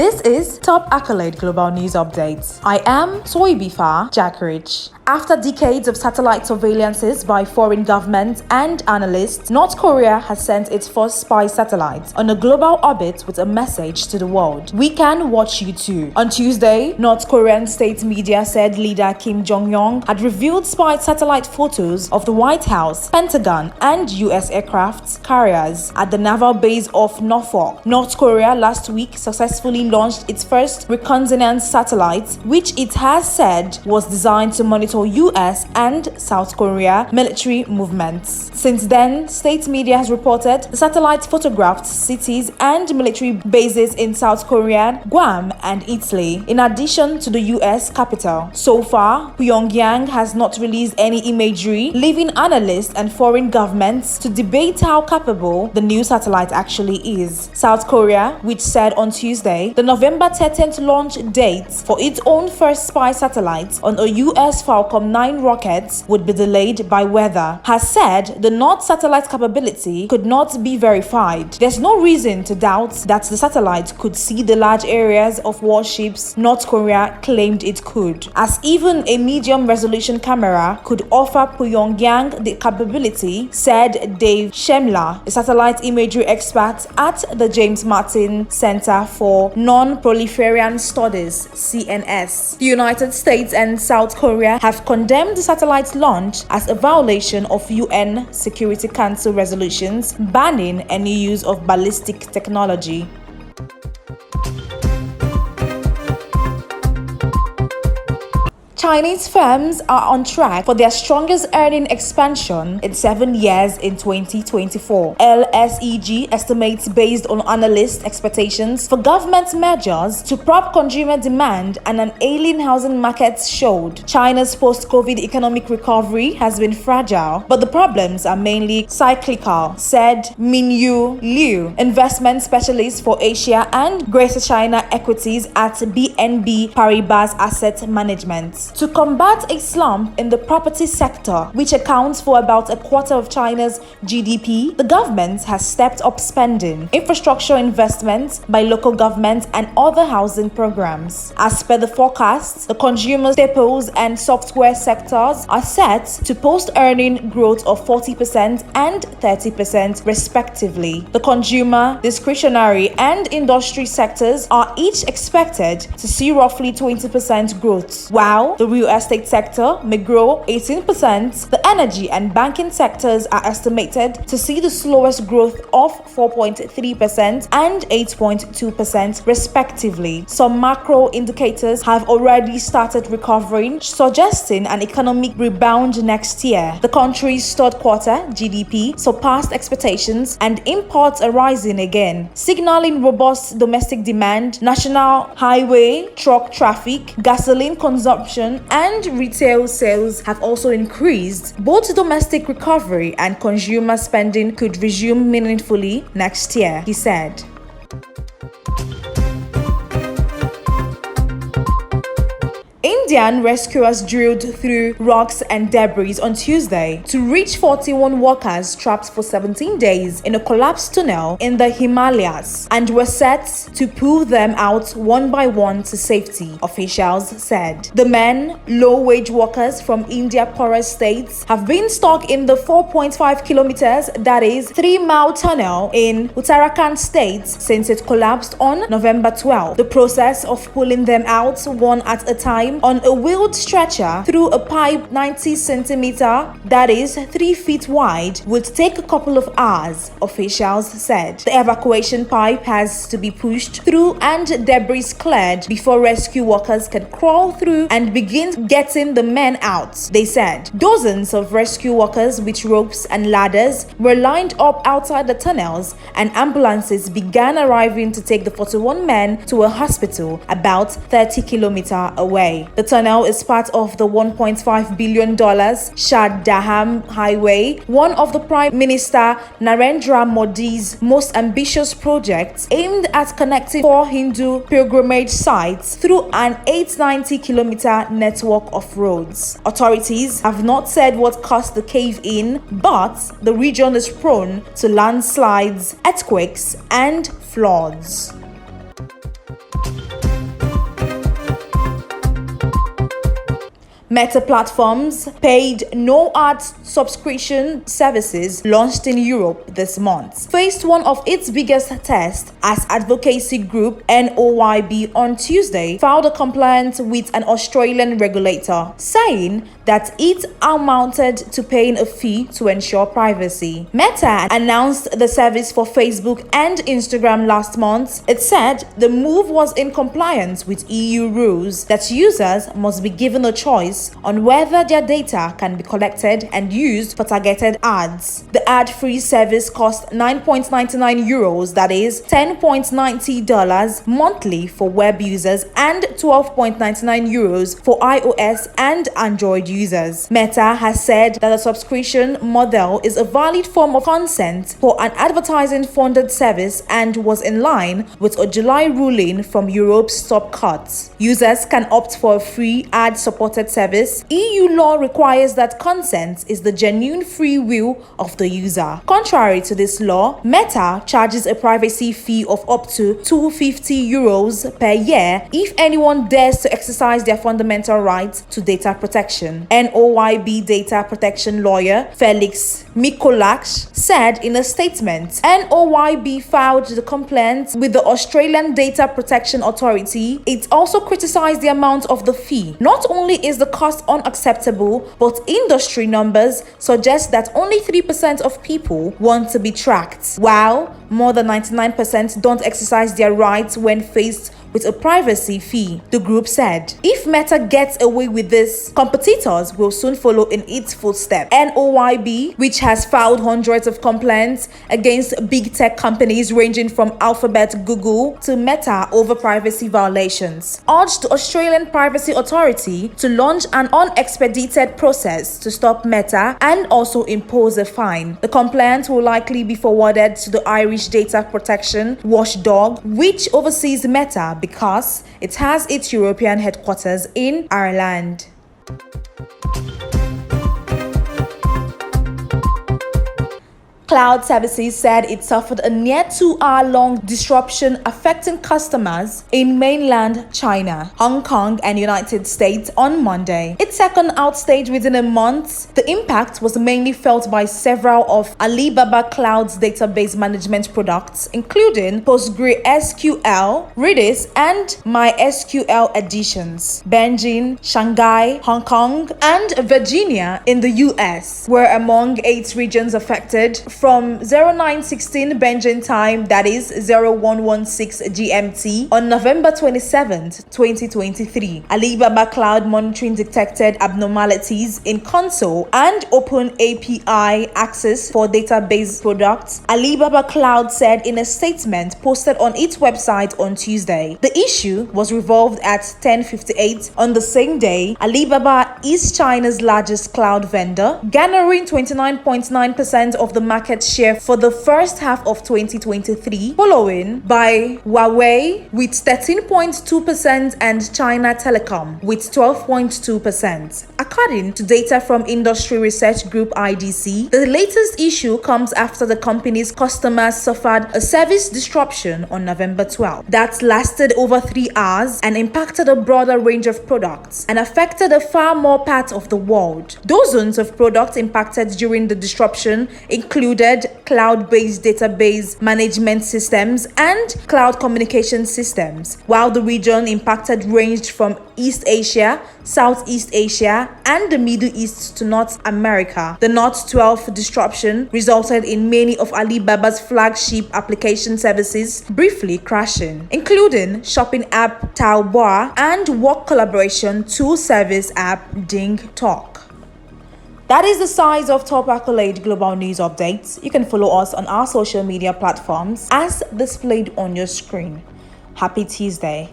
This is Top Accolade Global News Updates. I am Toybifa Jackrich. After decades of satellite surveillances by foreign governments and analysts, North Korea has sent its first spy satellite on a global orbit with a message to the world. We can watch you too. On Tuesday, North Korean state media said leader Kim Jong Un had revealed spy satellite photos of the White House, Pentagon and U.S. aircraft carriers at the naval base of Norfolk. North Korea last week successfully launched its first reconnaissance satellite, which it has said was designed to monitor U.S. and South Korea military movements. Since then, state media has reported the satellite photographed cities and military bases in South Korea, Guam, and Italy, in addition to the U.S. capital. So far, Pyongyang has not released any imagery, leaving analysts and foreign governments to debate how capable the new satellite actually is. South Korea, which said on Tuesday the November 13th launch date for its own first spy satellite on a U.S. Falcon 9 rockets would be delayed by weather, has said the North satellite capability could not be verified. There's no reason to doubt that the satellite could see the large areas of warships North Korea claimed it could, as even a medium-resolution camera could offer Pyongyang the capability, said Dave Shemla, a satellite imagery expert at the James Martin Center for Non-Proliferation Studies, CNS. The United States and South Korea have condemned the satellite's launch as a violation of UN Security Council resolutions banning any use of ballistic technology. Chinese firms are on track for their strongest earning expansion in 7 years in 2024. LSEG estimates based on analyst expectations for government measures to prop consumer demand and an ailing housing market showed China's post-COVID economic recovery has been fragile, but the problems are mainly cyclical, said Minyu Liu, investment specialist for Asia and Greater China equities at BNP Paribas Asset Management. To combat a slump in the property sector, which accounts for about a quarter of China's GDP, the government has stepped up spending, infrastructure investments by local governments and other housing programs. As per the forecasts, the consumer staples and software sectors are set to post earning growth of 40% and 30% respectively. The consumer, discretionary and industry sectors are each expected to see roughly 20% growth, while the real estate sector may grow 18%. The energy and banking sectors are estimated to see the slowest growth of 4.3% and 8.2% respectively. Some macro indicators have already started recovering, suggesting an economic rebound next year. The country's third quarter GDP surpassed expectations and imports are rising again, signaling robust domestic demand. National highway truck traffic, gasoline consumption and retail sales have also increased. Both domestic recovery and consumer spending could resume meaningfully next year, he said. Indian rescuers drilled through rocks and debris on Tuesday to reach 41 workers trapped for 17 days in a collapsed tunnel in the Himalayas and were set to pull them out one by one to safety, officials said. The men, low-wage workers from India's poorest states, have been stuck in the 4.5 kilometers, that is 3-mile tunnel in Uttarakhand state since it collapsed on November 12. The process of pulling them out one at a time on a wheeled stretcher through a pipe 90 centimeter, that is 3 feet wide, would take a couple of hours, officials said. The evacuation pipe has to be pushed through and debris cleared before rescue workers can crawl through and begin getting the men out, they said. Dozens of rescue workers with ropes and ladders were lined up outside the tunnels, and ambulances began arriving to take the 41 men to a hospital about 30 kilometers away. The tunnel is part of the $1.5 billion Shah-Dham Highway, one of the Prime Minister Narendra Modi's most ambitious projects aimed at connecting 4 Hindu pilgrimage sites through an 890-kilometer network of roads. Authorities have not said what caused the cave-in, but the region is prone to landslides, earthquakes, and floods. Meta Platforms paid no ads subscription services launched in Europe this month faced one of its biggest tests as advocacy group NOYB on Tuesday filed a complaint with an Australian regulator, saying that it amounted to paying a fee to ensure privacy. Meta announced the service for Facebook and Instagram last month. It said the move was in compliance with EU rules that users must be given a choice on whether their data can be collected and used for targeted ads. The ad-free service cost €9.99, that is $10.90 monthly for web users and €12.99 for iOS and Android users. Meta has said that the subscription model is a valid form of consent for an advertising-funded service and was in line with a July ruling from Europe's top courts. Users can opt for a free ad-supported service. EU law requires that consent is the genuine free will of the user. Contrary to this law, Meta charges a privacy fee of up to €250 per year if anyone dares to exercise their fundamental right to data protection. NOYB data protection lawyer Felix Mikolaksh said in a statement, NOYB filed the complaint with the Australian Data Protection Authority. It also criticized the amount of the fee. Not only is the cost unacceptable, but industry numbers suggest that only 3% of people want to be tracked, while more than 99% don't exercise their rights when faced with a privacy fee, the group said. If Meta gets away with this, competitors will soon follow in its footsteps. NOYB, which has filed hundreds of complaints against big tech companies ranging from Alphabet, Google to Meta over privacy violations, urged the Australian Privacy Authority to launch an unexpedited process to stop Meta and also impose a fine. The complaint will likely be forwarded to the Irish Data Protection Watchdog, which oversees Meta because it has its European headquarters in Ireland. Cloud Services said it suffered a near 2-hour-long disruption affecting customers in mainland China, Hong Kong, and United States on Monday. Its second outage within a month, the impact was mainly felt by several of Alibaba Cloud's database management products, including PostgreSQL, Redis, and MySQL editions. Beijing, Shanghai, Hong Kong, and Virginia in the U.S. were among 8 regions affected from 0916 Beijing time, that is 0116 GMT, on November 27, 2023. Alibaba Cloud Monitoring detected abnormalities in console and open API access for database products, Alibaba Cloud said in a statement posted on its website on Tuesday. The issue was resolved at 10:58 on the same day. Alibaba is China's largest cloud vendor, garnering 29.9% of the market share for the first half of 2023, following by Huawei with 13.2% and China Telecom with 12.2%. According to data from industry research group IDC, the latest issue comes after the company's customers suffered a service disruption on November 12 that lasted over 3 hours and impacted a broader range of products and affected a far more part of the world. Dozens of products impacted during the disruption included cloud-based database management systems and cloud communication systems, while the region impacted ranged from East Asia, Southeast Asia, and the Middle East to North America. The Note 12 disruption resulted in many of Alibaba's flagship application services briefly crashing, including shopping app Taobao and work collaboration tool service app Ding Talk. That is the size of top accolade global news updates. You can follow us on our social media platforms as displayed on your screen. Happy Tuesday.